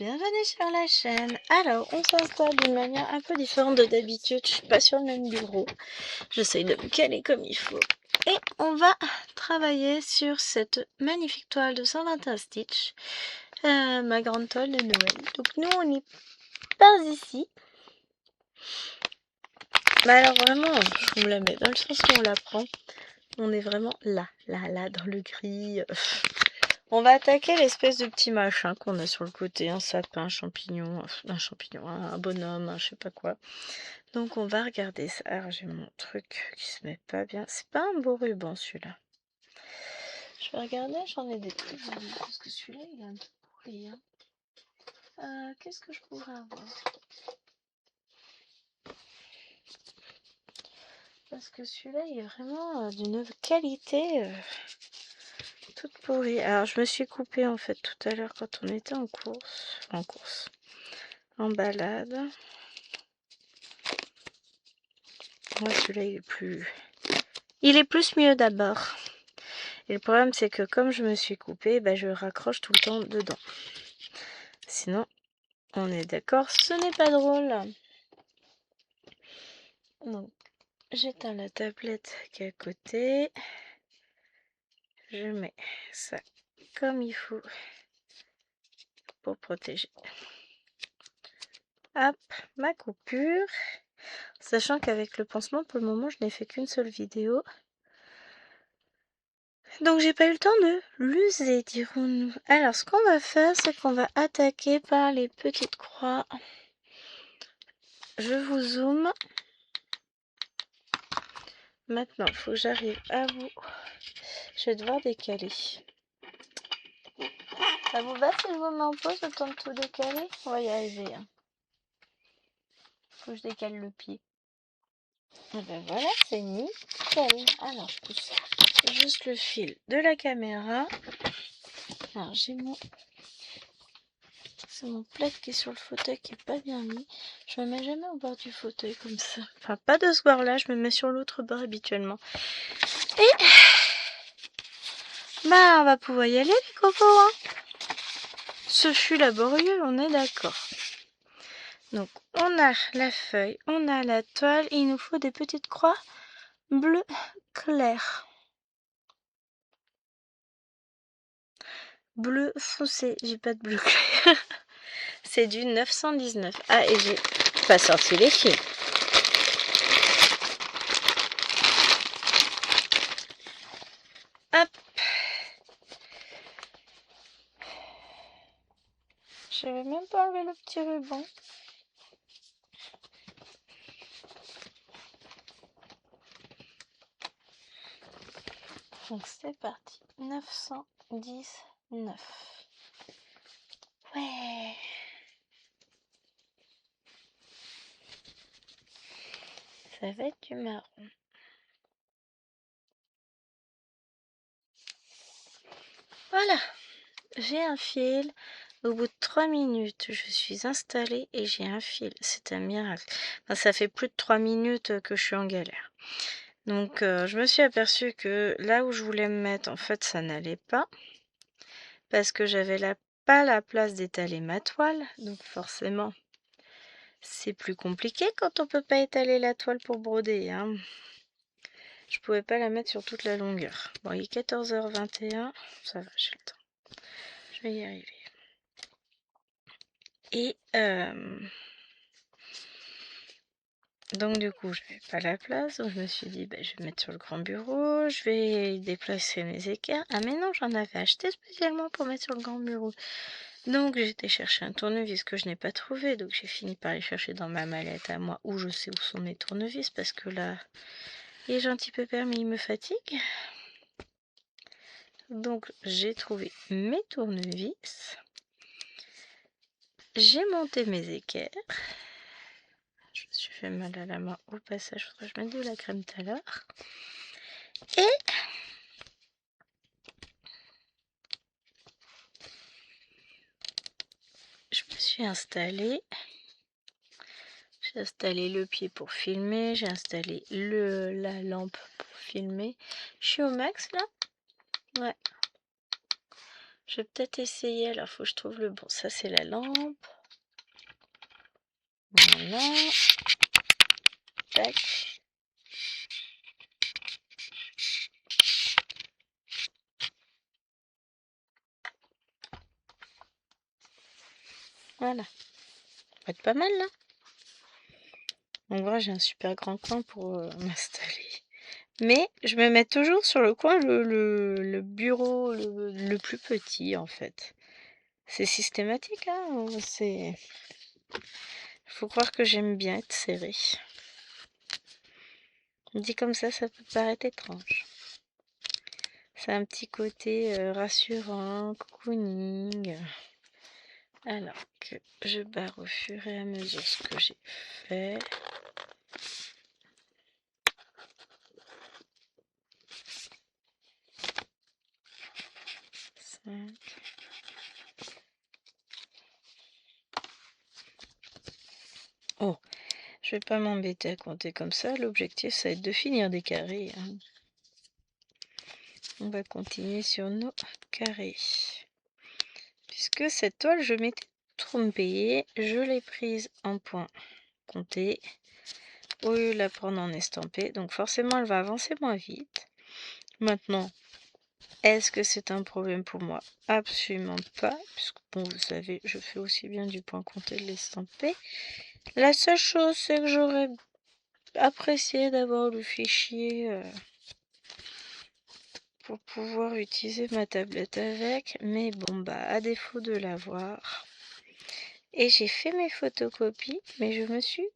Bienvenue sur la chaîne. Alors, on s'installe d'une manière un peu différente de d'habitude. Je suis pas sur le même bureau. J'essaye de me caler comme il faut. Et on va travailler sur cette magnifique toile de 121 stitch. Ma grande toile de Noël. Donc nous, on est pas ici. Mais alors vraiment, je vous la mets dans le sens où on la prend. On est vraiment là, dans le gris. On va attaquer l'espèce de petit machin qu'on a sur le côté, un sapin, un champignon, un bonhomme, je sais pas quoi. Donc on va regarder ça. Alors j'ai mon truc qui se met pas bien. C'est pas un beau ruban celui-là. Je vais regarder, j'en ai des plus jolis. Parce que celui-là il est un peu pourri. Qu'est-ce que je pourrais avoir? Parce que celui-là il est vraiment d'une qualité toute pourrie. Alors je me suis coupée en fait tout à l'heure quand on était en course. En balade. Moi celui-là il est plus mieux d'abord. Et le problème c'est que comme je me suis coupée, je raccroche tout le temps dedans. Sinon, on est d'accord, ce n'est pas drôle. Donc, j'éteins la tablette qui est à côté. Je mets ça comme il faut pour protéger. Hop, ma coupure. Sachant qu'avec le pansement, pour le moment, je n'ai fait qu'une seule vidéo. Donc j'ai pas eu le temps de l'user, dirons-nous. Alors ce qu'on va faire, c'est qu'on va attaquer par les petites croix. Je vous zoome. Maintenant, il faut que j'arrive à vous. Je vais devoir décaler. Ça vous va si je vous mets en pause le temps de tout décaler? On va y arriver. Faut que je décale le pied. Et ben voilà, c'est nickel. Alors je pousse juste le fil de la caméra. Alors j'ai c'est mon plaid qui est sur le fauteuil qui est pas bien mis. Je me mets jamais au bord du fauteuil comme ça. Enfin, pas de ce bord là, je me mets sur l'autre bord habituellement. Et on va pouvoir y aller les cocos. Ce fut laborieux, on est d'accord. Donc on a la feuille, on a la toile, et il nous faut des petites croix bleu clair. Bleu foncé, j'ai pas de bleu clair. C'est du 919. Ah, et j'ai pas sorti les fils. Hop. Je vais même pas enlever le petit ruban. Donc c'est parti. 919. Ouais. Ça va être du marron. Voilà. J'ai un fil. Au bout de 3 minutes, je suis installée et j'ai un fil. C'est un miracle. Enfin, ça fait plus de 3 minutes que je suis en galère. Donc, je me suis aperçue que là où je voulais me mettre, en fait, ça n'allait pas. Parce que j'avais pas la place d'étaler ma toile. Donc, forcément, c'est plus compliqué quand on peut pas étaler la toile pour broder. Je pouvais pas la mettre sur toute la longueur. Bon, il est 14h21. Ça va, j'ai le temps. Je vais y arriver. Et donc du coup, j'avais pas la place, donc je me suis dit, je vais mettre sur le grand bureau, je vais déplacer mes équerres. Ah mais non, j'en avais acheté spécialement pour mettre sur le grand bureau. Donc j'ai été chercher un tournevis que je n'ai pas trouvé, donc j'ai fini par aller chercher dans ma mallette à moi, où je sais où sont mes tournevis, parce que là, il est gentil pépère, mais il me fatigue. Donc j'ai trouvé mes tournevis. J'ai monté mes équerres. Je me suis fait mal à la main au passage, faudrait que je mette de la crème tout à l'heure. Et je me suis installée. J'ai installé le pied pour filmer, j'ai installé la lampe pour filmer. Je suis au max là? Ouais. Je vais peut-être essayer, alors faut que je trouve le bon. Ça c'est la lampe. Voilà. Tac. Voilà. Ça va être pas mal là. En vrai j'ai un super grand coin pour m'installer. Mais je me mets toujours sur le coin le bureau le plus petit en fait. C'est systématique, hein. Faut croire que j'aime bien être serrée. Dit comme ça peut paraître étrange. C'est un petit côté rassurant, cocooning. Alors que je barre au fur et à mesure ce que j'ai fait. Oh, je vais pas m'embêter à compter comme ça. L'objectif, ça va être de finir des carrés. Hein. On va continuer sur nos carrés. Puisque cette toile, je m'étais trompée. Je l'ai prise en point compté. Au lieu de la prendre en estampé. Donc forcément, elle va avancer moins vite. Maintenant, est-ce que c'est un problème pour moi? Absolument pas. Puisque, bon, vous savez, je fais aussi bien du point compté de l'estampé. La seule chose, c'est que j'aurais apprécié d'avoir le fichier pour pouvoir utiliser ma tablette avec. Mais bon, bah, à défaut de l'avoir. Et j'ai fait mes photocopies, mais je me suis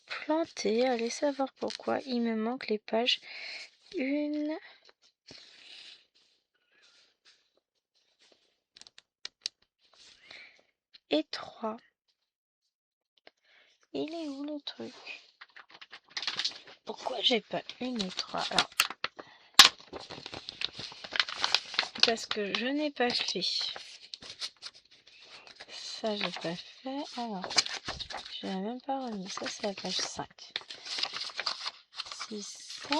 plantée. Allez savoir pourquoi. Il me manque les pages 1 et 3. Il est où le truc? Pourquoi j'ai pas 1 et 3? Alors, parce que je n'ai pas fait. Ça, j'ai pas fait. Alors, je n'ai même pas remis. Ça, c'est la page 5. 6, 7.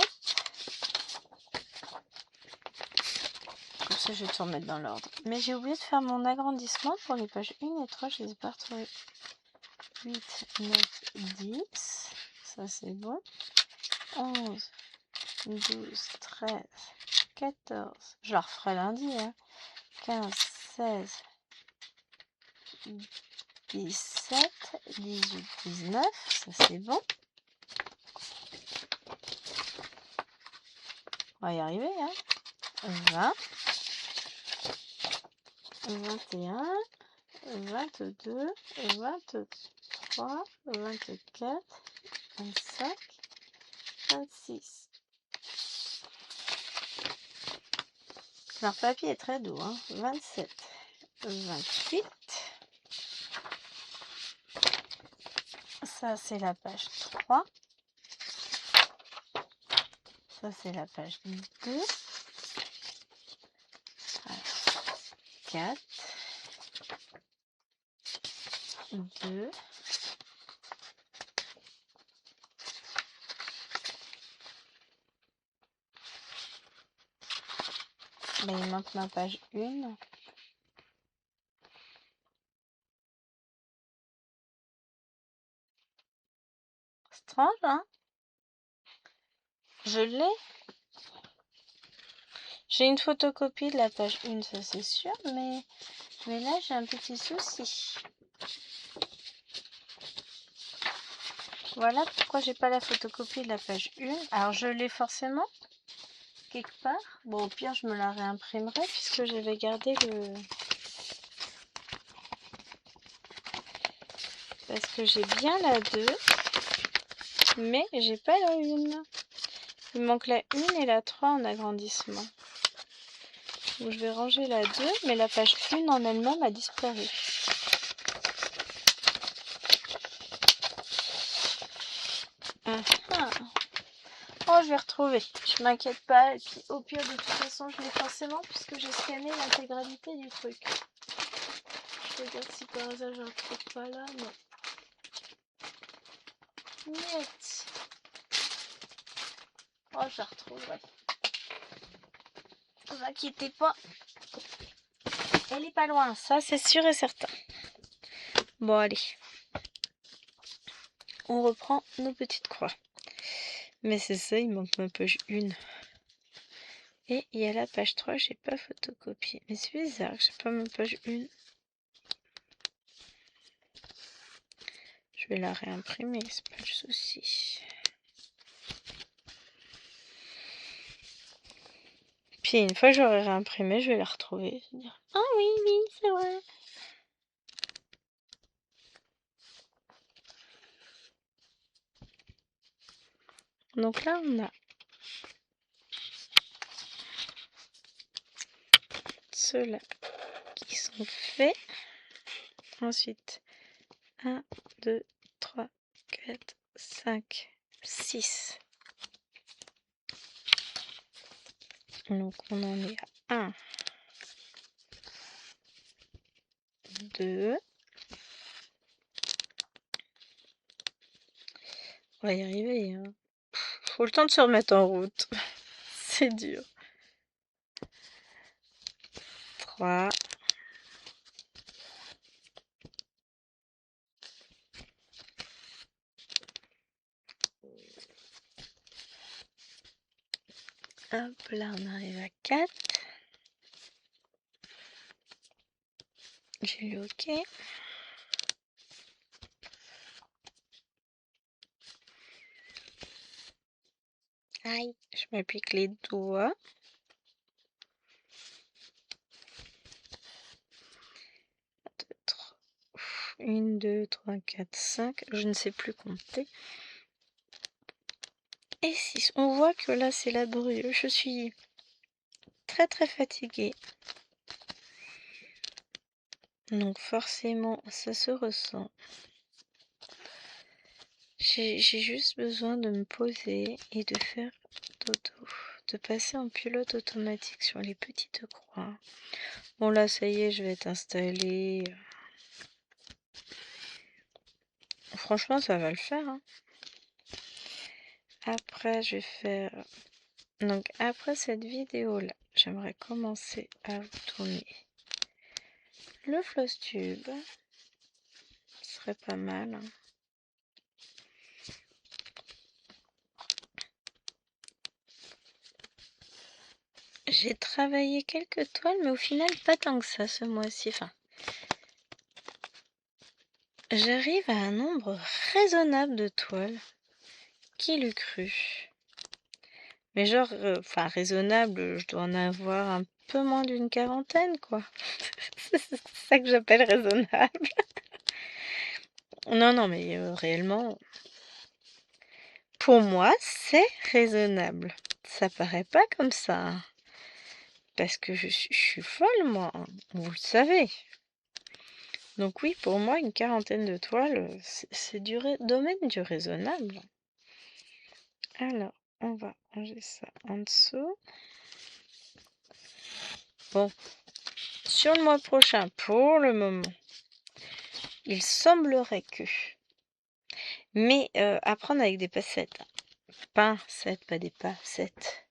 Comme ça, je vais tout remettre dans l'ordre. Mais j'ai oublié de faire mon agrandissement pour les pages 1 et 3. Je les ai pas retrouvées. 8, 9, 10. Ça, c'est bon. 11, 12, 13, 14. Je la referai lundi. Hein. 15, 16, 17, 18, 19. Ça, c'est bon. On va y arriver. Hein. 20. 21, 22, 23, 24, 25, 26. Leur papier est très doux, hein. 27, 28. Ça, c'est la page 3. Ça, c'est la page 2. 4, 2, ben, il manque ma page 1. Strange, hein? Je l'ai. J'ai une photocopie de la page 1, ça c'est sûr, mais là j'ai un petit souci. Voilà pourquoi j'ai pas la photocopie de la page 1. Alors je l'ai forcément quelque part. Bon, au pire je me la réimprimerai puisque j'avais gardé le... Parce que j'ai bien la 2, mais j'ai pas la 1. Il manque la 1 et la 3 en agrandissement. Donc je vais ranger la 2, mais la page 1 en elle-même a disparu. Oh, je vais retrouver. Je m'inquiète pas. Et puis, au pire, de toute façon, je l'ai forcément puisque j'ai scanné l'intégralité du truc. Je regarde si par hasard je ne retrouve pas là. Non. Niet. Oh, je la retrouverai. Ne vous inquiétez pas. Elle est pas loin, ça c'est sûr et certain. Bon, allez. On reprend nos petites croix. Mais c'est ça, il manque ma page 1. Et il y a la page 3, j'ai pas photocopié. Mais c'est bizarre, j'ai pas ma page 1. Je vais la réimprimer, c'est pas le souci. Puis une fois que j'aurai réimprimé, je vais la retrouver. Je vais dire, ah oui, oui, c'est vrai. Donc là, on a ceux-là qui sont faits. Ensuite, 1, 2, 3, 4, 5, 6. Donc on en est à 1, 2. On va y arriver. Hein. Faut le temps de se remettre en route. C'est dur. 3. Hop, là on arrive à 4. J'ai lu OK. Aïe, je me pique les doigts. 1, 2, 3, 4, 5. Je ne sais plus compter. Et 6. On voit que là c'est la brûle. Je suis très très fatiguée. Donc forcément ça se ressent. J'ai juste besoin de me poser et de faire dodo. De passer en pilote automatique sur les petites croix. Bon là ça y est, je vais être installée. Franchement ça va le faire. Hein. Après je vais faire... Donc après cette vidéo là, j'aimerais commencer à vous tourner le floss tube. Ce serait pas mal. Hein. J'ai travaillé quelques toiles, mais au final pas tant que ça ce mois-ci. Enfin, j'arrive à un nombre raisonnable de toiles. Qui l'eût cru? Mais genre, enfin raisonnable, je dois en avoir un peu moins d'une quarantaine, quoi. C'est ça que j'appelle raisonnable. Non, non, mais réellement, pour moi, c'est raisonnable. Ça paraît pas comme ça. Hein. Parce que je suis folle, moi. Hein. Vous le savez. Donc oui, pour moi, une quarantaine de toiles, c'est du domaine du raisonnable. Alors, on va ranger ça en dessous. Bon, sur le mois prochain, pour le moment, il semblerait que... Mais apprendre avec des passettes. Pincettes, pas des passettes.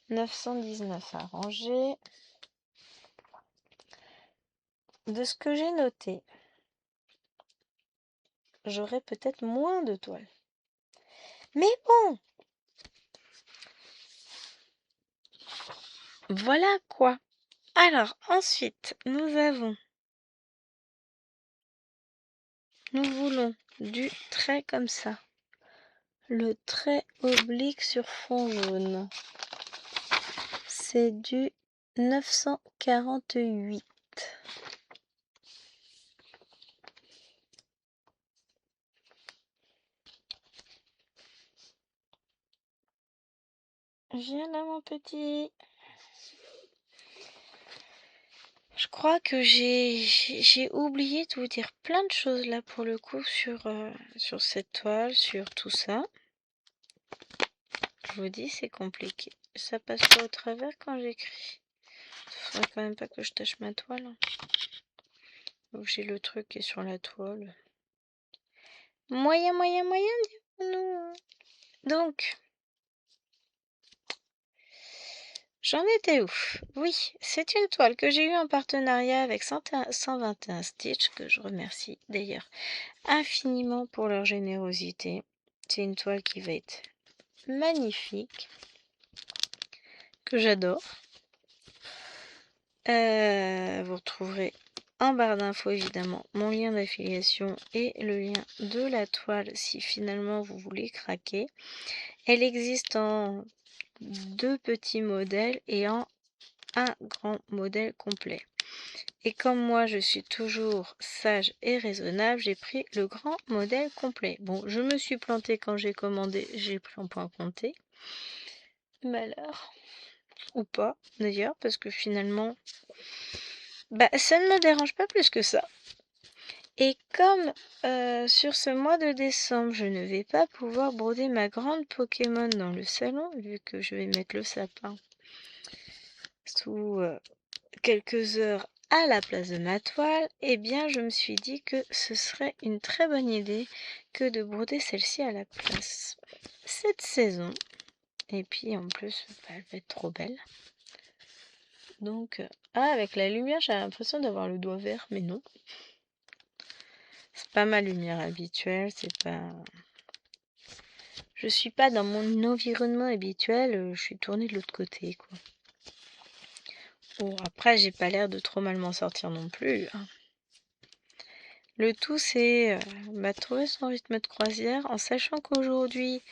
919 à ranger. De ce que j'ai noté, j'aurai peut-être moins de toiles. Mais bon, voilà quoi. Alors, ensuite, nous voulons du trait comme ça. Le trait oblique sur fond jaune. C'est du 948. Viens là mon petit. Je crois que j'ai oublié de vous dire plein de choses là pour le coup sur cette toile, sur tout ça. Je vous dis c'est compliqué. Ça passe pas au travers quand j'écris. Il faudrait quand même pas que je tâche ma toile. Hein. Donc j'ai le truc qui est sur la toile. Moyen, moyen, moyen, non. Donc, J'en étais où? Oui, c'est une toile que j'ai eue en partenariat avec 121 Stitch, que je remercie d'ailleurs infiniment pour leur générosité. C'est une toile qui va être magnifique, que j'adore. Vous retrouverez en barre d'infos évidemment mon lien d'affiliation et le lien de la toile si finalement vous voulez craquer. Elle existe en 2 petits modèles et en un grand modèle complet. Et comme moi je suis toujours sage et raisonnable, j'ai pris le grand modèle complet. Bon, je me suis plantée quand j'ai commandé, j'ai pris en point compté. Malheur. Ou pas d'ailleurs, parce que finalement, ça ne me dérange pas plus que ça. Et comme sur ce mois de décembre, je ne vais pas pouvoir broder ma grande Pokémon dans le salon, vu que je vais mettre le sapin sous quelques heures à la place de ma toile, eh bien je me suis dit que ce serait une très bonne idée que de broder celle-ci à la place. Cette saison, et puis en plus, elle va être trop belle. Donc, avec la lumière, j'ai l'impression d'avoir le doigt vert, mais non. C'est pas ma lumière habituelle, c'est pas... Je suis pas dans mon environnement habituel, je suis tournée de l'autre côté, quoi. Bon, après, j'ai pas l'air de trop mal m'en sortir non plus, hein. Le tout, c'est trouver son rythme de croisière, en sachant qu'aujourd'hui,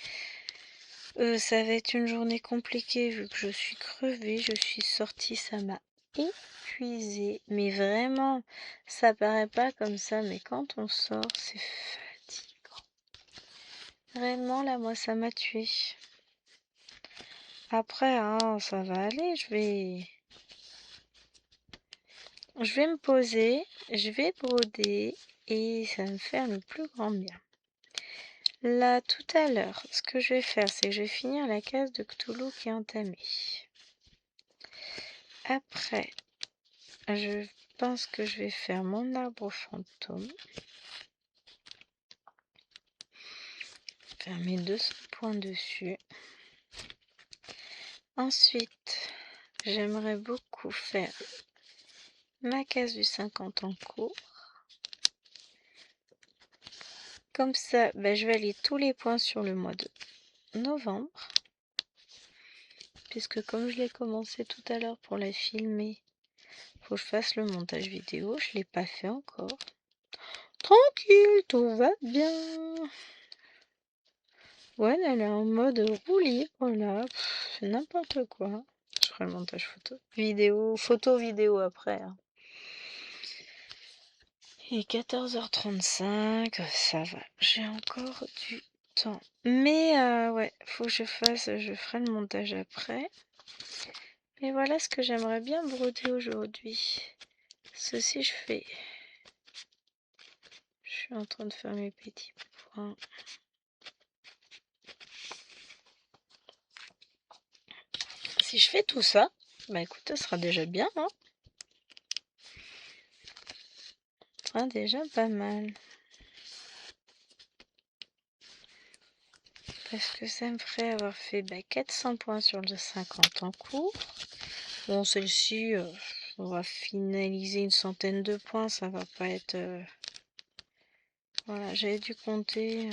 ça va être une journée compliquée, vu que je suis crevée, je suis sortie, ça m'a épuisée. Mais vraiment, ça paraît pas comme ça, mais quand on sort, c'est fatigant. Vraiment, là, moi, ça m'a tuée. Après, hein, ça va aller, je vais me poser, je vais broder et ça va me faire le plus grand bien. Là, tout à l'heure, ce que je vais faire, c'est que je vais finir la case de Cthulhu qui est entamée. Après, je pense que je vais faire mon arbre fantôme. Faire mes 200 points dessus. Ensuite, j'aimerais beaucoup faire ma case du 50 en cours. Comme ça, je vais aller tous les points sur le mois de novembre. Puisque comme je l'ai commencé tout à l'heure pour la filmer, faut que je fasse le montage vidéo. Je ne l'ai pas fait encore. Tranquille, tout va bien. Ouais, elle est en mode roue libre là. C'est n'importe quoi. Je ferai le montage photo, vidéo après, hein. Il est 14h35, ça va. J'ai encore du temps. Mais ouais, faut que je ferai le montage après. Et voilà ce que j'aimerais bien broder aujourd'hui. Ceci, je suis en train de faire mes petits points. Si je fais tout ça, écoute, ça sera déjà bien, hein. Ça sera déjà pas mal. Parce que ça me ferait avoir fait 400 points sur le 50 en cours. Bon, celle-ci, on va finaliser une centaine de points, ça va pas être... Voilà, j'avais dû compter...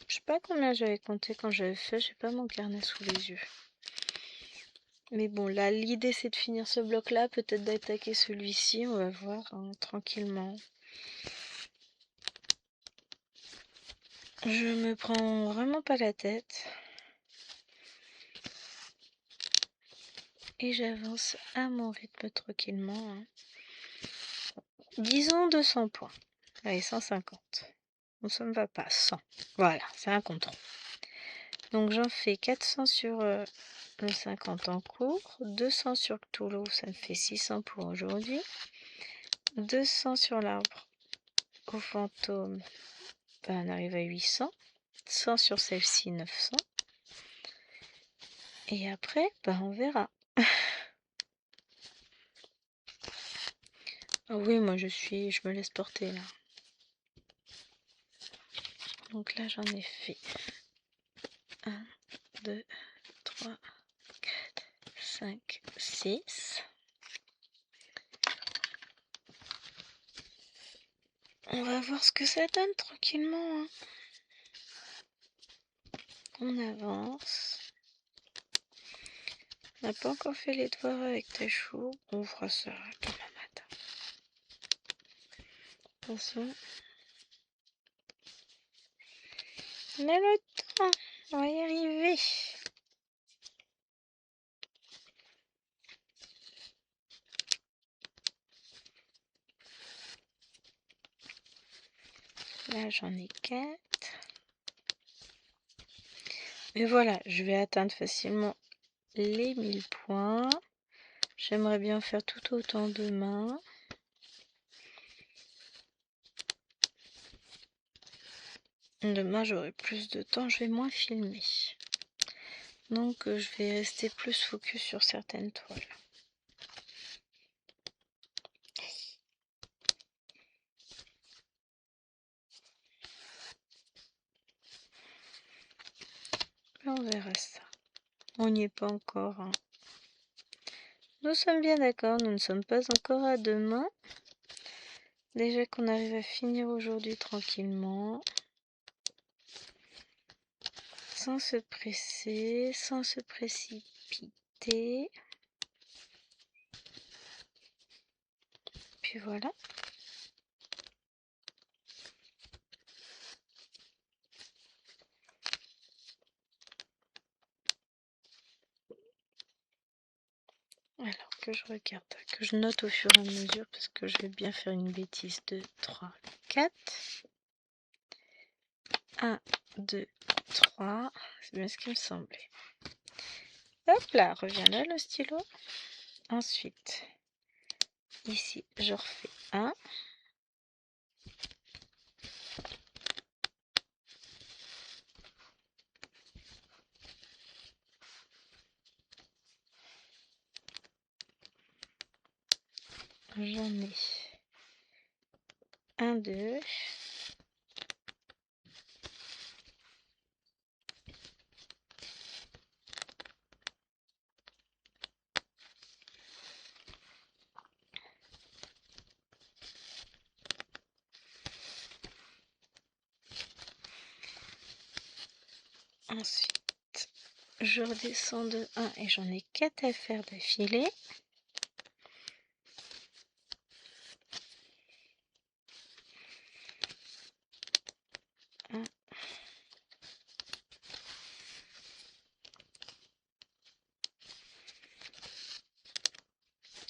je sais pas combien j'avais compté quand j'avais fait, j'ai pas mon carnet sous les yeux. Mais bon, là, l'idée c'est de finir ce bloc-là, peut-être d'attaquer celui-ci, on va voir, hein, tranquillement. Je me prends vraiment pas la tête. Et j'avance à mon rythme tranquillement, hein. Disons 200 points. Allez, 150. Ça ne va pas, 100. Voilà, c'est un contrôle. Donc j'en fais 400 sur le 50 en cours, 200 sur Cthulhu, ça me fait 600 pour aujourd'hui, 200 sur l'arbre au fantôme, on arrive à 800, 100 sur celle-ci, 900, et après, on verra. Ah oui, moi je me laisse porter là. Donc là j'en ai fait 1, 2, 3, 4, 5, 6. On va voir ce que ça donne tranquillement. Hein. On avance. On n'a pas encore fait les devoirs avec tes choux. On fera ça demain matin. Attention. On a le temps. On va y arriver. Là, j'en ai 4. Mais voilà, je vais atteindre facilement les 1000 points. J'aimerais bien faire tout autant demain. Demain, j'aurai plus de temps, je vais moins filmer. Donc, je vais rester plus focus sur certaines toiles. On verra ça. On n'y est pas encore. Hein. Nous sommes bien d'accord, nous ne sommes pas encore à demain. Déjà qu'on arrive à finir aujourd'hui tranquillement. Sans se presser, sans se précipiter. Puis voilà. Alors que je regarde, que je note au fur et à mesure parce que je vais bien faire une bêtise. 2, 3, 4. 1, 2, 3. C'est bien ce qui me semblait. Hop là, reviens là le stylo. Ensuite, ici, je refais 1. J'en ai 1, 2. Ensuite, je redescends de 1 et j'en ai 4 à faire d'affilée.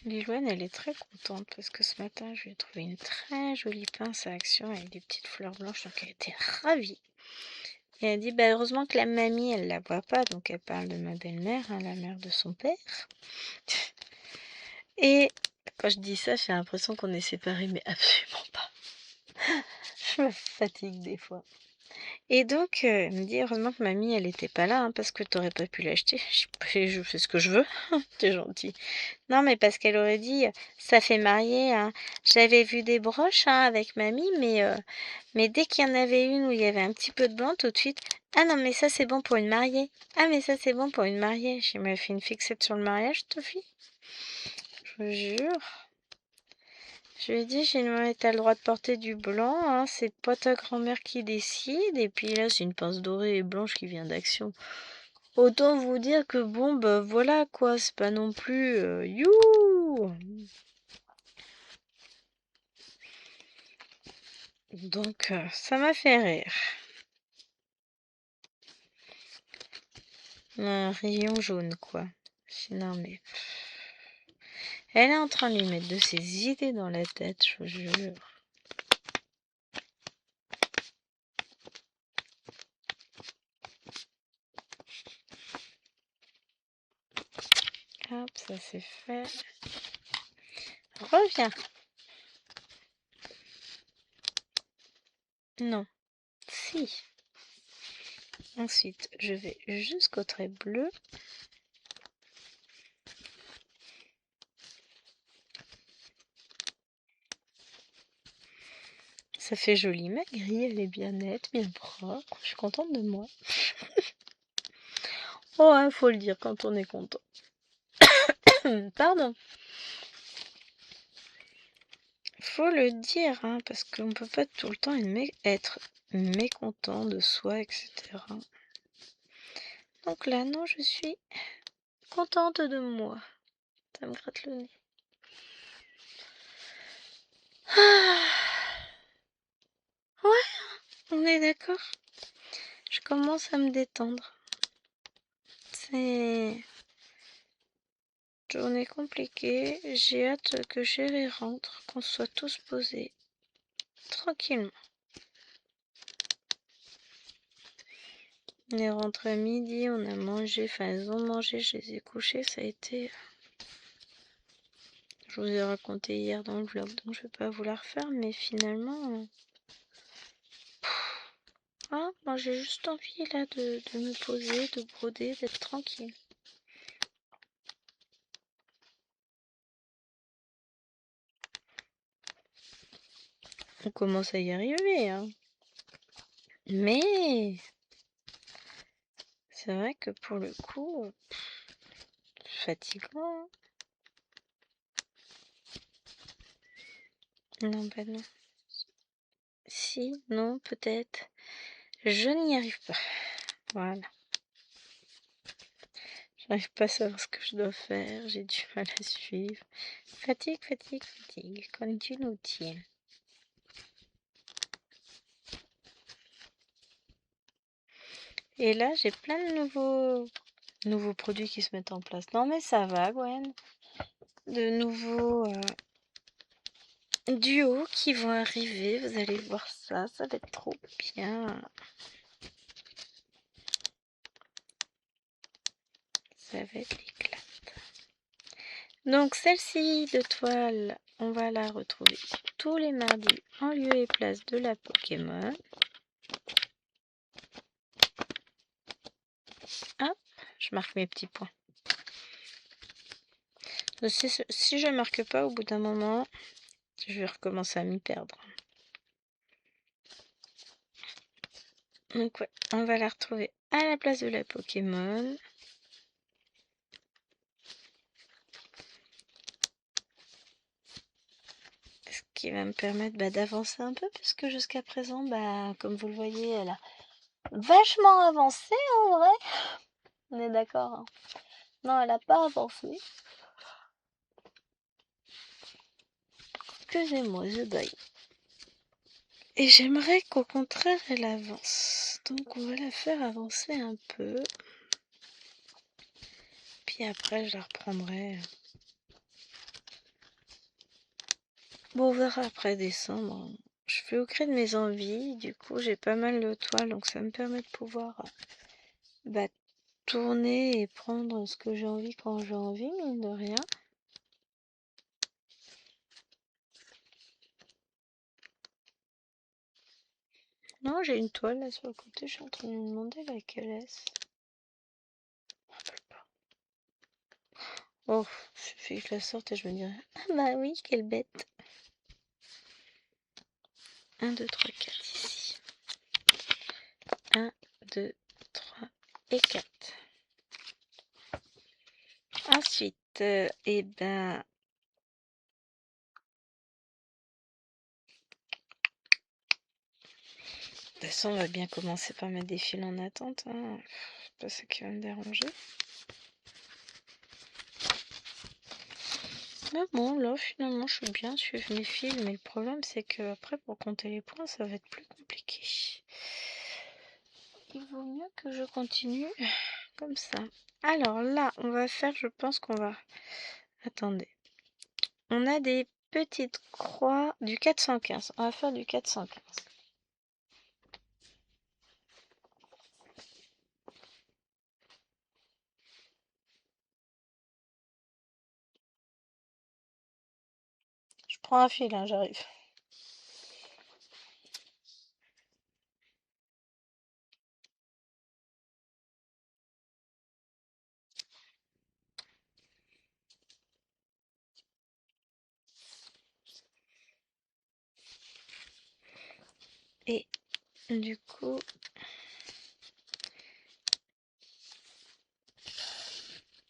Lilouane, elle est très contente parce que ce matin, je lui ai trouvé une très jolie pince à action avec des petites fleurs blanches, donc elle était ravie. Et elle dit, bah, heureusement que la mamie, elle la voit pas, donc elle parle de ma belle-mère, hein, la mère de son père. Et quand je dis ça, j'ai l'impression qu'on est séparés, mais absolument pas. Je me fatigue des fois. Et donc, elle me dit, heureusement que mamie, elle était pas là, hein, parce que t'aurais pas pu l'acheter. Je fais ce que je veux, t'es gentil. Non, mais parce qu'elle aurait dit, ça fait marier, hein. J'avais vu des broches hein, avec mamie, mais dès qu'il y en avait une où il y avait un petit peu de blanc, tout de suite, ah non, mais ça c'est bon pour une mariée. Ah, mais ça c'est bon pour une mariée. J'ai même fait une fixette sur le mariage, Tofi. Je vous jure. Je lui ai dit, j'ai demandé, t'as le droit de porter du blanc, hein, c'est pas ta grand-mère qui décide. Et puis là, c'est une pince dorée et blanche qui vient d'Action. Autant vous dire que bon, bah voilà quoi, c'est pas non plus you. Donc, ça m'a fait rire. Un rayon jaune, quoi. Non, mais... Elle est en train de lui mettre de ses idées dans la tête, je vous jure. Hop, ça c'est fait. Reviens. Non. Si. Ensuite, je vais jusqu'au trait bleu. Ça fait joli. Ma grille, elle est bien nette, bien propre. Je suis contente de moi. Oh, hein, faut le dire quand on est content. Pardon. Faut le dire, hein, parce qu'on peut pas tout le temps être mécontent de soi, etc. Donc là, non, je suis contente de moi. Ça me gratte le nez. Ah. Ouais, on est d'accord. Je commence à me détendre. C'est journée compliquée. J'ai hâte que Chéri rentre, qu'on soit tous posés tranquillement. On est rentré à midi, on a mangé, enfin elles ont mangé, je les ai couchés, ça a été... Je vous ai raconté hier dans le vlog, donc je vais pas vous la refaire, mais finalement... Ah, moi j'ai juste envie là de me poser, de broder, d'être tranquille. On commence à y arriver, hein. Mais... C'est vrai que pour le coup... Fatigant. Non, bah non. Si, non, peut-être. Je n'y arrive pas. Voilà. J'arrive pas à savoir ce que je dois faire. J'ai du mal à suivre. Fatigue, fatigue, fatigue. Comme tu nous tiens. Et là, j'ai plein de nouveaux produits qui se mettent en place. Non, mais ça va, Gwen. De nouveaux duos qui vont arriver. Vous allez voir ça. Ça va être trop bien. Ça va être l'éclat. Donc, celle-ci de toile, on va la retrouver tous les mardis en lieu et place de la Pokémon. Hop, je marque mes petits points. Si je marque pas au bout d'un moment, je vais recommencer à m'y perdre. Donc ouais, on va la retrouver à la place de la Pokémon. Ce qui va me permettre d'avancer un peu, puisque jusqu'à présent, comme vous le voyez, elle a vachement avancé en vrai. On est d'accord, hein. Non, elle n'a pas avancé. Excusez-moi, je baille. Et j'aimerais qu'au contraire, elle avance. Donc on va la faire avancer un peu. Puis après, je la reprendrai. Bon, on verra après décembre. Je fais au gré de mes envies. Du coup, j'ai pas mal de toiles. Donc ça me permet de pouvoir tourner et prendre ce que j'ai envie quand j'ai envie, mine de rien. Non, j'ai une toile là sur le côté. Je suis en train de me demander laquelle est-ce. Je me rappelle pas. Oh, il suffit que je la sorte et je me dirais, ah bah oui, quelle bête. 1, 2, 3, 4 ici. 1, 2, 3 et 4. Ensuite, de toute façon, on va bien commencer par mettre des fils en attente, hein. C'est pas ça qui va me déranger. Mais bon, là, finalement, je suis bien suivre mes fils. Mais le problème, c'est que après, pour compter les points, ça va être plus compliqué. Il vaut mieux que je continue comme ça. Alors là, on va faire, je pense qu'on va... Attendez. On a des petites croix du 415. On va faire du 415. Je prends un fil, hein, j'arrive. Et du coup...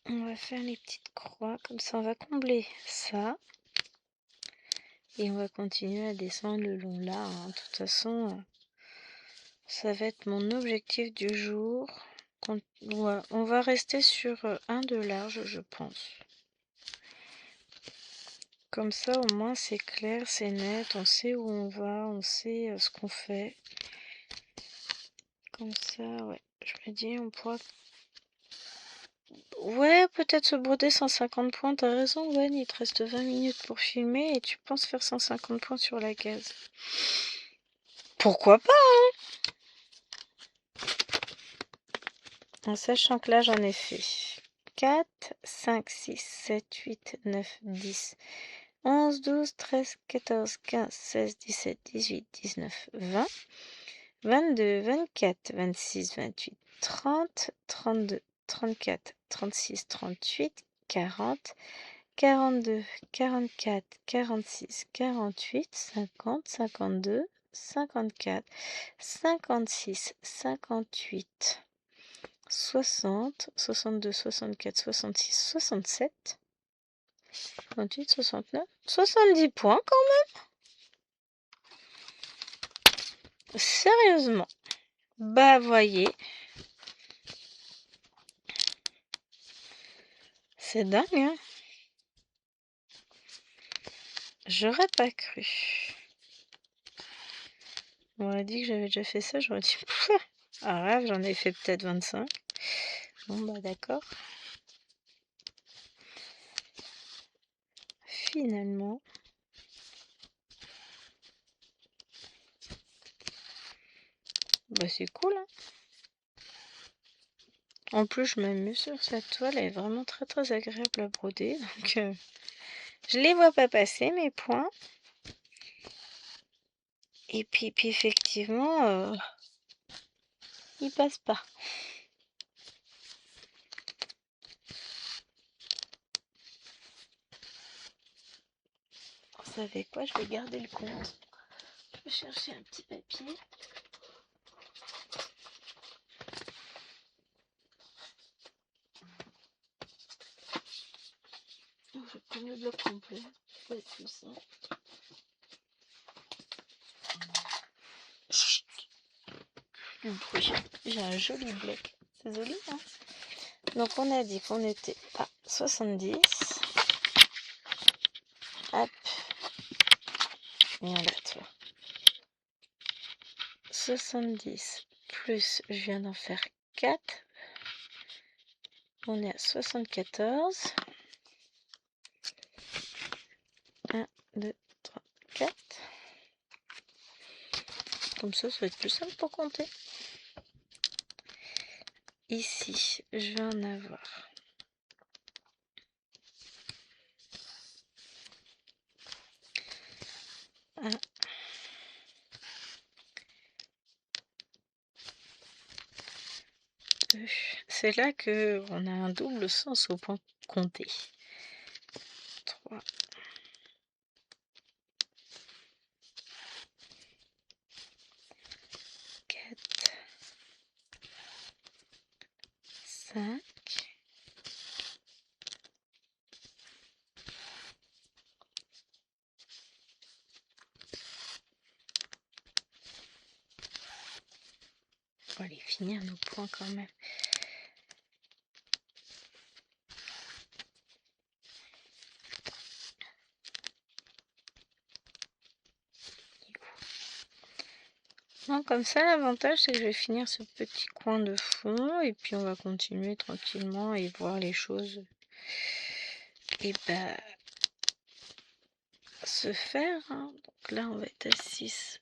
On va faire les petites croix, comme ça on va combler ça. Et on va continuer à descendre le long là, hein. De toute façon, ça va être mon objectif du jour. Ouais, on va rester sur un de large, je pense. Comme ça, au moins, c'est clair, c'est net, on sait où on va, on sait ce qu'on fait. Comme ça, ouais, je me dis, on pourra... Ouais, peut-être se broder 150 points, t'as raison, Gwen, il te reste 20 minutes pour filmer et tu penses faire 150 points sur la case. Pourquoi pas, en sachant que là, j'en ai fait 4, 5, 6, 7, 8, 9, 10, 11, 12, 13, 14, 15, 16, 17, 18, 19, 20, 22, 24, 26, 28, 30, 32, 34, 36, 38, 40, 42, 44, 46, 48, 50, 52, 54, 56, 58, 60, 62, 64, 66, 67, 68, 69, 70 points quand même. Sérieusement. Bah voyez. C'est dingue, hein. J'aurais pas cru. On m'aurait dit que j'avais déjà fait ça, j'aurais dit... Ah rêve, j'en ai fait peut-être 25. Bon bah d'accord. Finalement... Bah c'est cool, hein. En plus, je m'amuse sur cette toile, elle est vraiment très très agréable à broder. Donc, je les vois pas passer, mes points. Et puis effectivement, ils passent pas. Vous savez quoi, je vais garder le compte. Je vais chercher un petit papier. Je vais prendre le bloc complet. Ça va être plus simple. Oui, j'ai un joli bloc. C'est joli, hein. Donc on a dit qu'on était à 70. Hop. Viens là, toi. 70 plus, je viens d'en faire 4. On est à 74. 1, 2, 3, 4. Comme ça va être plus simple pour compter. Ici, je vais en avoir 1, 2. C'est là qu'on a un double sens au point compter. 3, 4, 5, 'On va aller finir nos points quand même. Non, comme ça, l'avantage, c'est que je vais finir ce petit coin de fond et puis on va continuer tranquillement et voir les choses et bah, se faire, hein. Donc là, on va être à 6.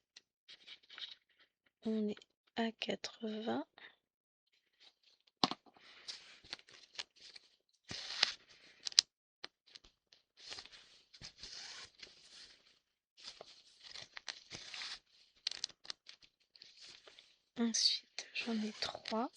On est à 80. Ensuite, j'en ai 3.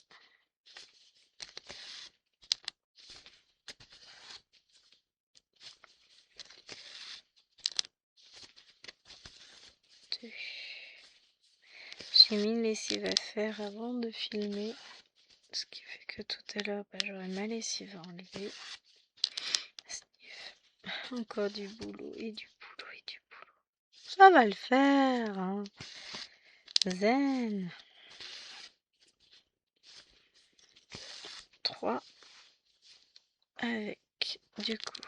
J'ai mis une lessive à faire avant de filmer, ce qui fait que que tout à l'heure, j'aurais ma lessive à enlever. Encore du boulot et du boulot et du boulot. Ça va le faire, hein. Zen. 3 avec du coup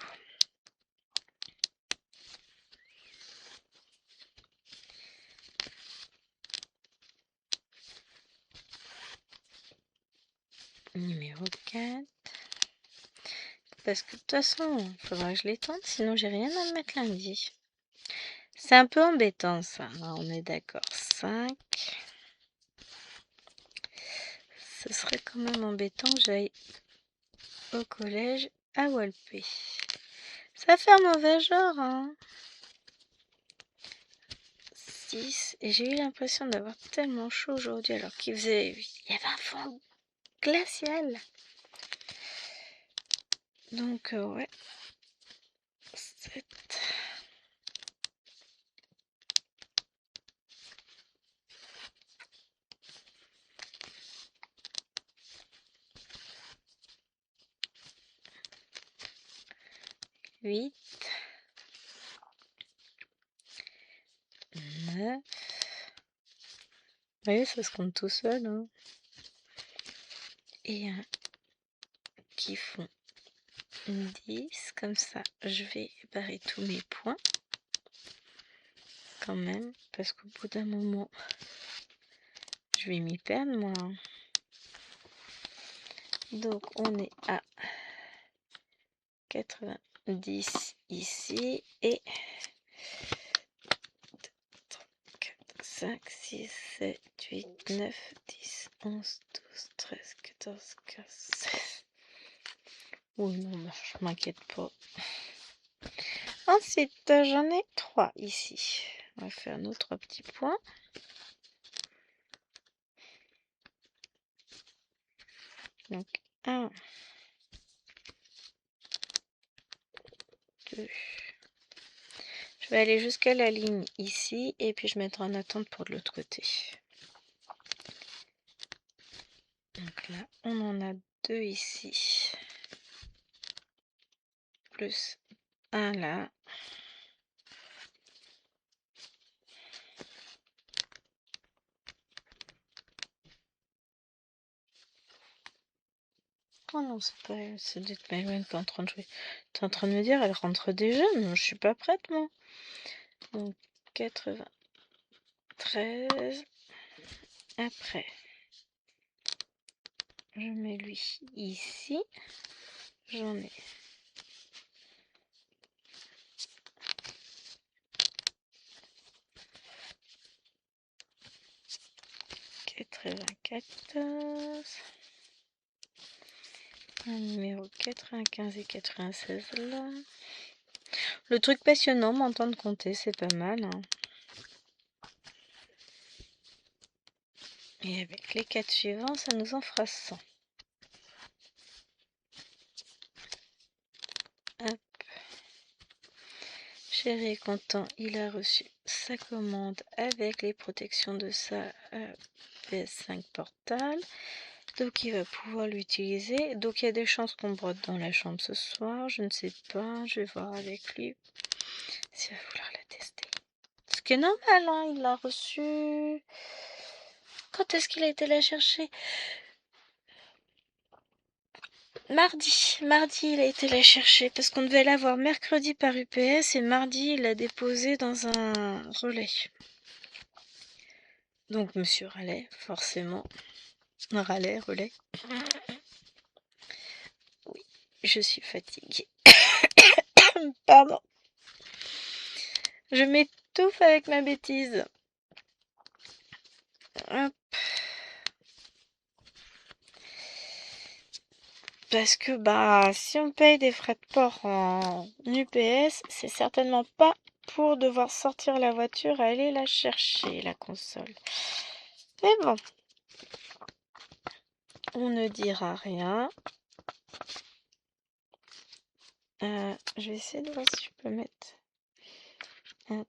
numéro 4. Parce que de toute façon, il faudra que je les tente, sinon j'ai rien à me mettre lundi. C'est un peu embêtant ça, hein, on est d'accord. 5. Ce serait quand même embêtant que j'aille au collège à Walpé. Ça fait un mauvais genre, hein. 6. Et j'ai eu l'impression d'avoir tellement chaud aujourd'hui alors qu'il y avait un fond glacial. Donc ouais. 7. 8. 9. Oui, ça se compte tout seul, hein. Et un qui font 10. Comme ça, je vais barrer tous mes points. Quand même, parce qu'au bout d'un moment, je vais m'y perdre, moi. Donc, on est à 90 ici et 4, 5, 6, 7, 8, 9, 10, 11, 12, 13, 14, 15, 16. Oui, non, je m'inquiète pas. Ensuite, j'en ai 3 ici. On va faire nos 3 petits points. Donc, 1, 2. Je vais aller jusqu'à la ligne ici et puis je mettrai en attente pour de l'autre côté. Donc là, on en a 2 ici. Plus un là. Oh non, c'est pas elle, c'est d'être Maëlène qui est en train de jouer. T'es en train de me dire, elle rentre déjà? Non, je suis pas prête, moi. Donc, 93. Après, je mets lui ici. J'en ai 94. Un numéro 95 et 96 là. Le truc passionnant, m'entendre compter, c'est pas mal, hein. Et avec les 4 suivants, ça nous en fera 100. Hop. Chéri est content, il a reçu sa commande avec les protections de sa PS5 portable. Donc il va pouvoir l'utiliser. Donc il y a des chances qu'on brotte dans la chambre ce soir. Je ne sais pas, je vais voir avec lui s'il va vouloir la tester. Ce qui est normal, hein, il l'a reçu. Quand est-ce qu'il a été la chercher? Mardi, il a été la chercher parce qu'on devait l'avoir mercredi par UPS et mardi il l'a déposé dans un relais. Donc monsieur Rallet, forcément. Relais. Oui, je suis fatiguée. Pardon. Je m'étouffe avec ma bêtise. Hop. Parce que si on paye des frais de port en UPS, c'est certainement pas pour devoir sortir la voiture et aller la chercher, la console. Mais bon, on ne dira rien. Je vais essayer de voir si je peux mettre un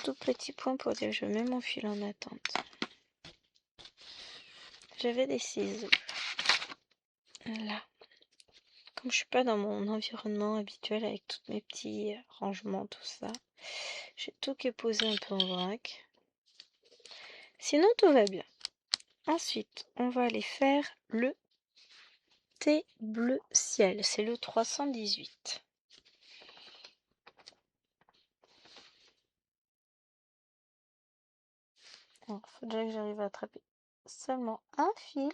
tout petit point pour dire que je mets mon fil en attente. J'avais des ciseaux. Là. Comme je suis pas dans mon environnement habituel avec tous mes petits rangements, tout ça, j'ai tout qui est posé un peu en vrac. Sinon, tout va bien. Ensuite, on va aller faire le thé bleu ciel. C'est le 318. Il faudrait que j'arrive à attraper seulement un fil.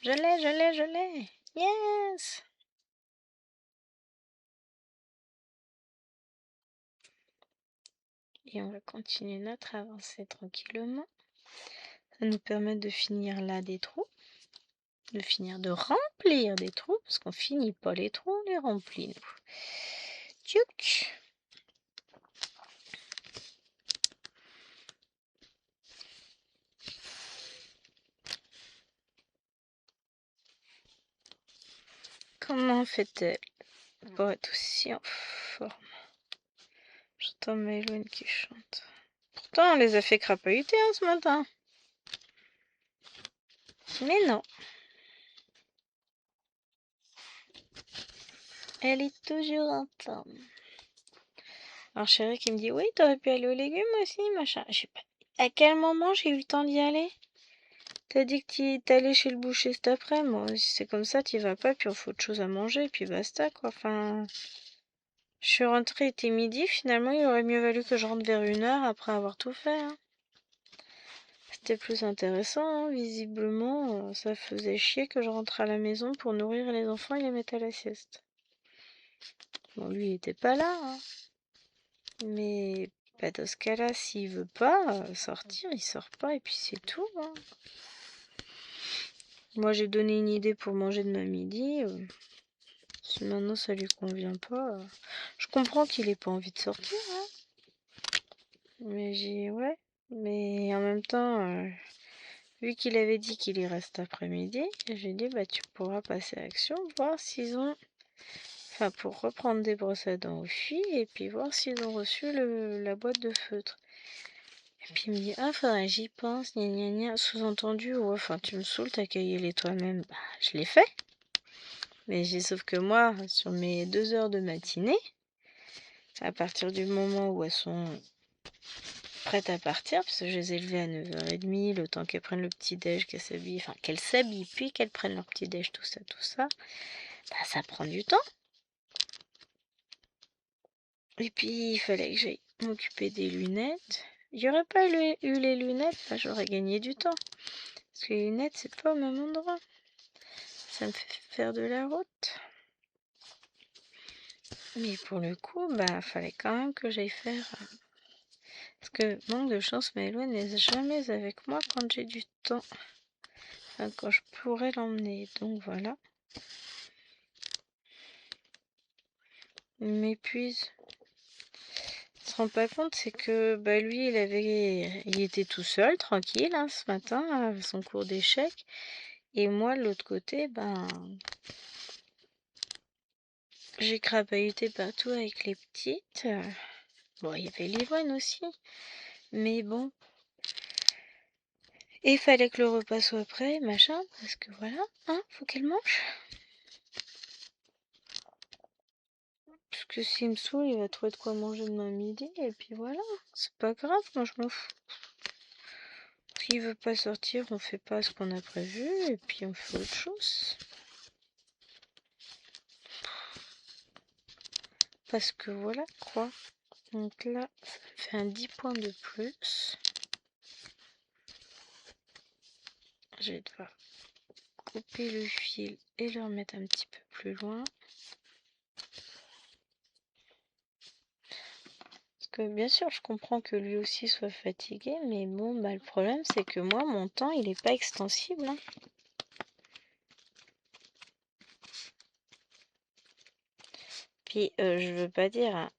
Je l'ai. Yes! Et on va continuer notre avancée tranquillement. Ça va nous permet de finir là des trous. De finir de remplir des trous. Parce qu'on finit pas les trous, on les remplit nous. Tchouk! Comment fait-elle pour être aussi en forme? J'entends Maëlène qui chante. Pourtant, on les a fait crapahuter ce matin. Mais non. Elle est toujours en forme. Alors chérie qui me dit, oui, t'aurais pu aller aux légumes aussi, machin. Je sais pas. À quel moment j'ai eu le temps d'y aller? T'as dit que t'allais chez le boucher cet après, moi. Si c'est comme ça, t'y vas pas, puis on fait autre chose à manger, et puis basta, quoi. Enfin, je suis rentrée, il était midi, finalement, il aurait mieux valu que je rentre vers 1h après avoir tout fait, hein. C'était plus intéressant, hein. Visiblement, ça faisait chier que je rentre à la maison pour nourrir les enfants et les mettre à la sieste. Bon, lui, il était pas là, hein. Mais bah, dans ce cas-là, s'il veut pas sortir, il sort pas, et puis c'est tout, hein. Moi, j'ai donné une idée pour manger demain midi. Si maintenant ça lui convient pas, je comprends qu'il ait pas envie de sortir, hein. Mais ouais. Mais en même temps, vu qu'il avait dit qu'il y reste après-midi, j'ai dit bah tu pourras passer à l'action, voir s'ils ont, enfin pour reprendre des brosses à dents aux filles et puis voir s'ils ont reçu la boîte de feutre. Et puis il me dit ah faudrait j'y pense, gna gna gna. Sous-entendu ouais, enfin tu me saoules, t'as qu'à y aller toi-même. Bah je l'ai fait. Mais sauf que moi, sur mes 2 heures de matinée, à partir du moment où elles sont prêtes à partir, parce que je les ai levées à 9h30, le temps qu'elles prennent le petit-déj, qu'elles s'habillent, puis qu'elles prennent leur petit-déj, tout ça, bah, ça prend du temps. Et puis, il fallait que j'aille m'occuper des lunettes. Il n'y aurait pas eu les lunettes, bah, j'aurais gagné du temps. Parce que les lunettes, c'est pas au même endroit. Ça me fait faire de la route. Mais pour le coup, bah, fallait quand même que j'aille faire... Parce que, manque de chance, Maëlène n'est jamais avec moi quand j'ai du temps. Enfin, quand je pourrais l'emmener. Donc voilà. Il m'épuise. Il se rend pas compte, c'est que bah, lui, il était tout seul, tranquille, hein, ce matin, à son cours d'échecs. Et moi, de l'autre côté, ben, j'ai crapahuté partout avec les petites. Bon, il y avait l'Ivoine aussi. Mais bon. Et il fallait que le repas soit prêt, machin, parce que voilà, hein, faut qu'elle mange. Parce que s'il me saoule, il va trouver de quoi manger demain midi, et puis voilà, c'est pas grave, moi je m'en fous. S'il veut pas sortir, on fait pas ce qu'on a prévu, et puis on fait autre chose. Parce que voilà quoi. Donc là, ça me fait un 10 points de plus. Je vais devoir couper le fil et le remettre un petit peu plus loin. Parce que bien sûr, je comprends que lui aussi soit fatigué, mais bon, bah le problème c'est que moi, mon temps, il est pas extensible, hein. Puis, je veux pas dire, hein,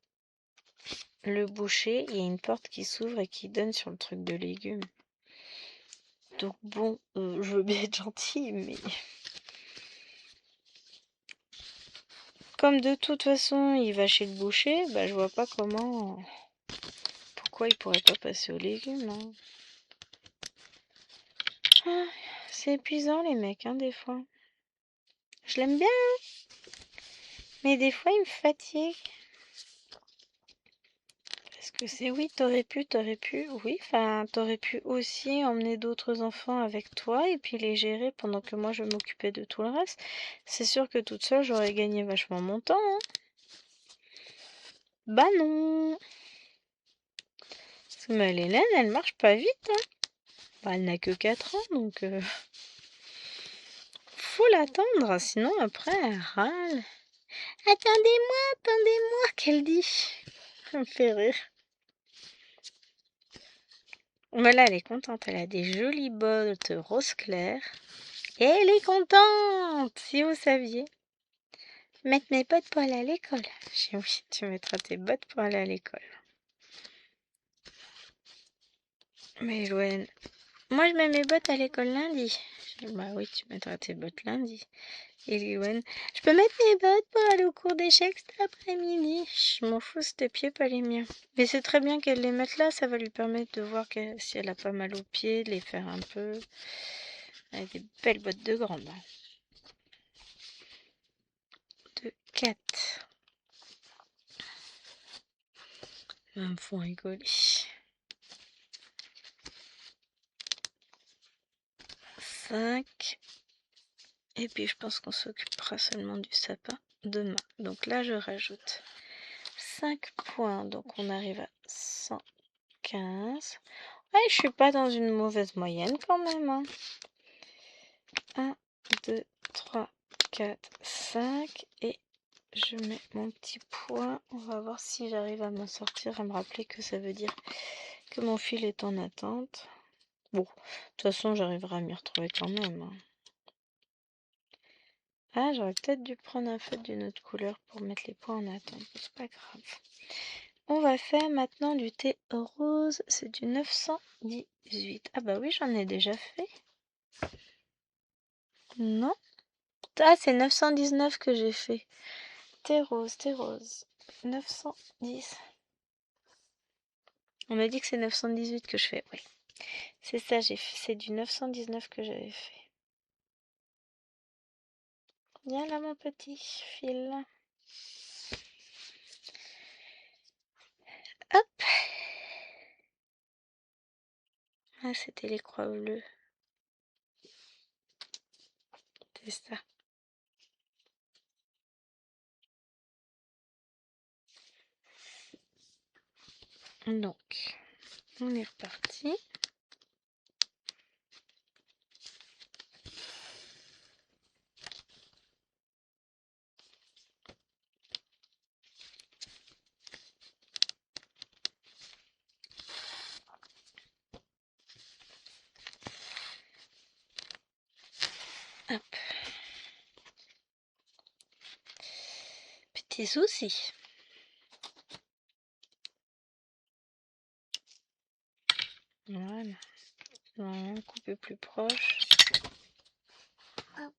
le boucher, il y a une porte qui s'ouvre et qui donne sur le truc de légumes. Donc bon, je veux bien être gentille, mais... Comme de toute façon, il va chez le boucher, bah je vois pas comment... Pourquoi il pourrait pas passer aux légumes, hein. Ah, c'est épuisant les mecs, hein, des fois. Je l'aime bien, mais des fois il me fatigue. Parce que c'est oui, t'aurais pu, oui, enfin, t'aurais pu aussi emmener d'autres enfants avec toi et puis les gérer pendant que moi je m'occupais de tout le reste. C'est sûr que toute seule j'aurais gagné vachement mon temps, hein. Bah non. Parce que ma Hélène, elle marche pas vite, hein. Bah, elle n'a que 4 ans, donc faut l'attendre, sinon après elle râle. Attendez-moi, qu'elle dit. Ça me fait rire. Voilà, elle est contente, elle a des jolies bottes rose clair. Et elle est contente, si vous saviez. Mettre mes bottes pour aller à l'école. J'ai dit oui, tu mettras tes bottes pour aller à l'école. Mais Loane, moi je mets mes bottes à l'école lundi. J'ai dit, bah oui, tu mettras tes bottes lundi. Et Loane, je peux mettre mes bottes pour aller au cours d'échecs cet après-midi. Je m'en fous, c'est tes pieds, pas les miens. Mais c'est très bien qu'elle les mette là, ça va lui permettre de voir si elle a pas mal aux pieds, de les faire un peu. Elle a des belles bottes de grande. 2, 4. Elles me font rigoler. 5. Et puis je pense qu'on s'occupera seulement du sapin demain. Donc là je rajoute 5 points. Donc on arrive à 115. Ouais, je suis pas dans une mauvaise moyenne quand même, hein. 1, 2, 3, 4, 5. Et je mets mon petit point. On va voir si j'arrive à m'en sortir, à me rappeler que ça veut dire que mon fil est en attente. Bon, de toute façon j'arriverai à m'y retrouver quand même, hein. Ah, j'aurais peut-être dû prendre un feutre d'une autre couleur pour mettre les points en attente. C'est pas grave. On va faire maintenant du thé rose. C'est du 918. Ah bah oui, j'en ai déjà fait. Non? Ah, c'est 919 que j'ai fait. Thé rose, thé rose. 910. On m'a dit que c'est 918 que je fais. Oui. C'est ça, c'est du 919 que j'avais fait. Viens là, mon petit fil. Hop. Ah, c'était les croix bleues. C'est ça. Donc, on est reparti. Hop. Petit souci. Voilà. Un peu plus proche. Hop.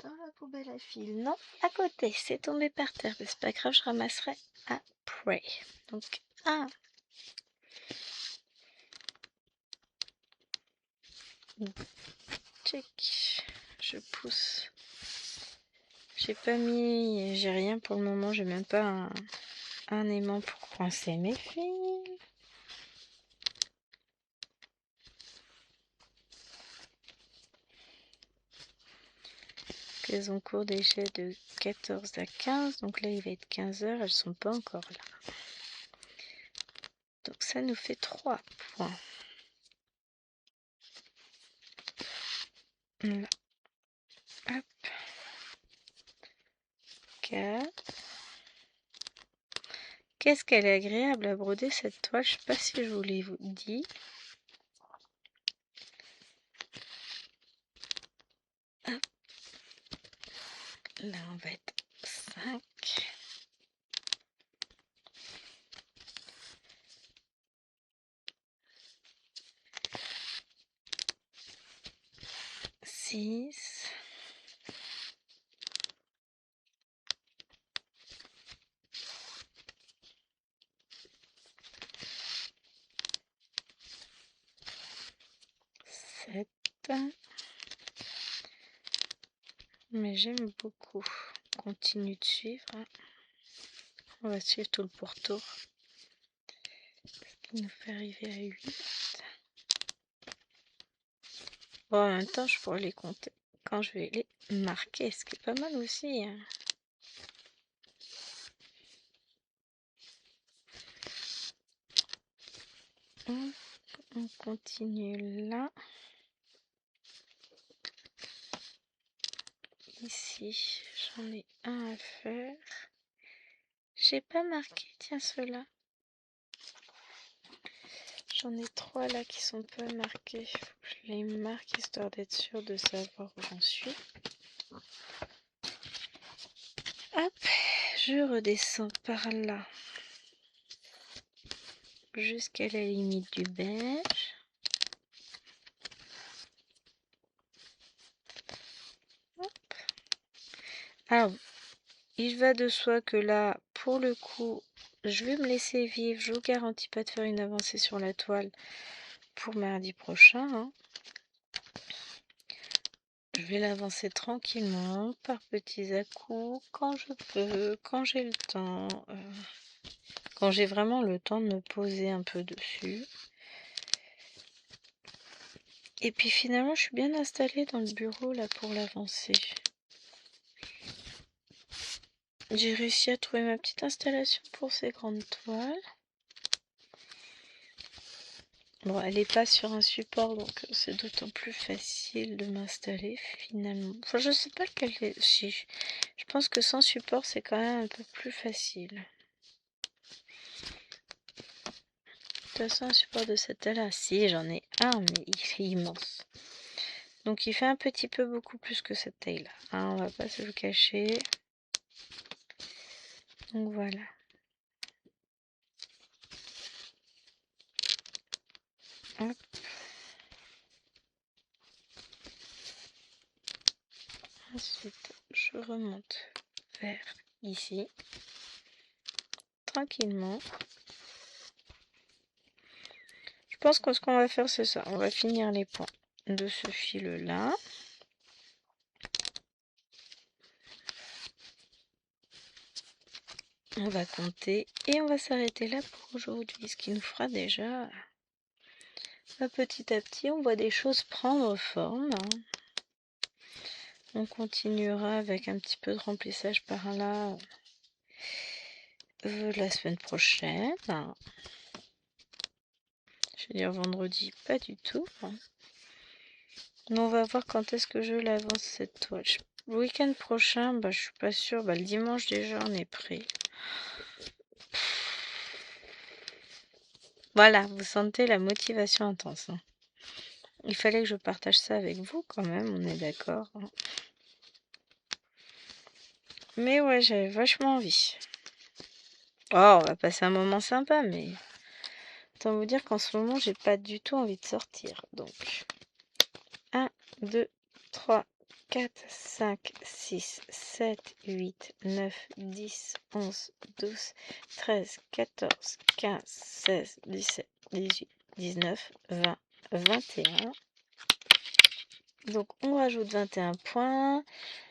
Dans la poubelle à fil. Non, à côté. C'est tombé par terre. Mais c'est pas grave, je ramasserai après. Donc, 1. Check. Je pousse. J'ai rien pour le moment. J'ai même pas un aimant pour coincer mes fils. Elles ont cours des jets de 14 à 15. Donc là, il va être 15 heures. Elles sont pas encore là. Donc ça nous fait 3 points. Là. Hop. 4. Qu'est-ce qu'elle est agréable à broder cette toile. Je sais pas si je vous l'ai dit. Hop. Là, on va être 5. 6. 7. Mais j'aime beaucoup. On continue de suivre. On va suivre tout le pourtour. Ce qui nous fait arriver à 8. Bon, en même temps, je pourrais les compter quand je vais les marquer, ce qui est pas mal aussi. On continue là. Ici, j'en ai un à faire. J'ai pas marqué, tiens, ceux-là. J'en ai 3 là qui sont pas marqués. Faut que je les marque histoire d'être sûre de savoir où j'en suis. Hop, je redescends par là jusqu'à la limite du beige. Hop. Alors, il va de soi que là, pour le coup, je vais me laisser vivre. Je vous garantis pas de faire une avancée sur la toile pour mardi prochain. Hein. Je vais l'avancer tranquillement, par petits à-coups, quand je peux, quand j'ai le temps. Quand j'ai vraiment le temps de me poser un peu dessus. Et puis finalement, je suis bien installée dans le bureau là pour l'avancer. J'ai réussi à trouver ma petite installation pour ces grandes toiles. Bon, elle n'est pas sur un support, donc c'est d'autant plus facile de m'installer finalement. Enfin, je sais pas lequel est. Si, je pense que sans support, c'est quand même un peu plus facile. De toute façon, un support de cette taille-là, si j'en ai un, mais il est immense. Donc il fait un petit peu beaucoup plus que cette taille-là. Hein, on va pas se le cacher. Donc voilà. Hop. Ensuite, je remonte vers ici. Tranquillement. Je pense que ce qu'on va faire, c'est ça. On va finir les points de ce fil-là. On va compter et on va s'arrêter là pour aujourd'hui. Ce qui nous fera déjà... Petit à petit, on voit des choses prendre forme. On continuera avec un petit peu de remplissage par là la semaine prochaine. Je vais dire vendredi, pas du tout. Mais on va voir quand est-ce que je l'avance cette toile. Le week-end prochain, je suis pas sûre. Le dimanche déjà, on est prêt. Voilà, vous sentez la motivation intense. Hein. Il fallait que je partage ça avec vous quand même, on est d'accord. Hein. Mais ouais, j'avais vachement envie. Oh, on va passer un moment sympa, mais... Autant vous dire qu'en ce moment, j'ai pas du tout envie de sortir. Donc, 1, 2, 3, 4, 5, 6, 7, 8, 9, 10, 11, 12, 13, 14, 15, 16, 17, 18, 19, 20, 21. Donc, on rajoute 21 points.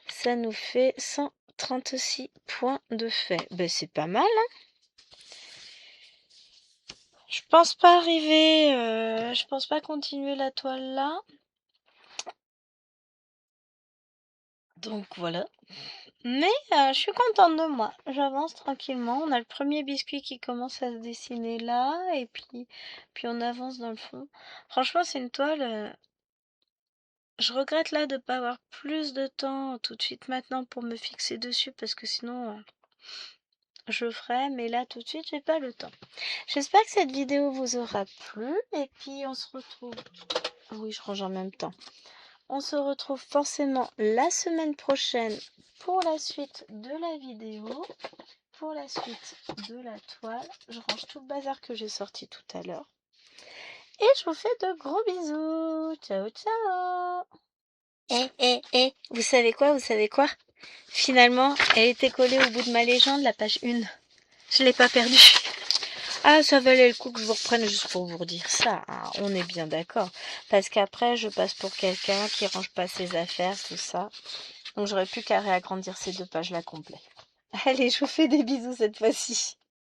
Ça nous fait 136 points de fait. C'est pas mal, hein? Je pense pas arriver... je pense pas continuer la toile là. Donc, voilà. Mais je suis contente de moi. J'avance tranquillement. On a le premier biscuit qui commence à se dessiner là. Et puis on avance dans le fond. Franchement, c'est une toile... je regrette là de ne pas avoir plus de temps tout de suite maintenant pour me fixer dessus. Parce que sinon, je ferais. Mais là, tout de suite, j'ai pas le temps. J'espère que cette vidéo vous aura plu. Et puis, on se retrouve... Oui, je range en même temps. On se retrouve forcément la semaine prochaine pour la suite de la vidéo, pour la suite de la toile. Je range tout le bazar que j'ai sorti tout à l'heure. Et je vous fais de gros bisous. Ciao, ciao. Vous savez quoi? Finalement, elle était collée au bout de ma légende, la page 1. Je l'ai pas perdue. Ah, ça valait le coup que je vous reprenne juste pour vous redire ça. Hein. On est bien d'accord. Parce qu'après, je passe pour quelqu'un qui range pas ses affaires, tout ça. Donc j'aurais plus qu'à réagrandir ces 2 pages là complet. Allez, je vous fais des bisous cette fois-ci.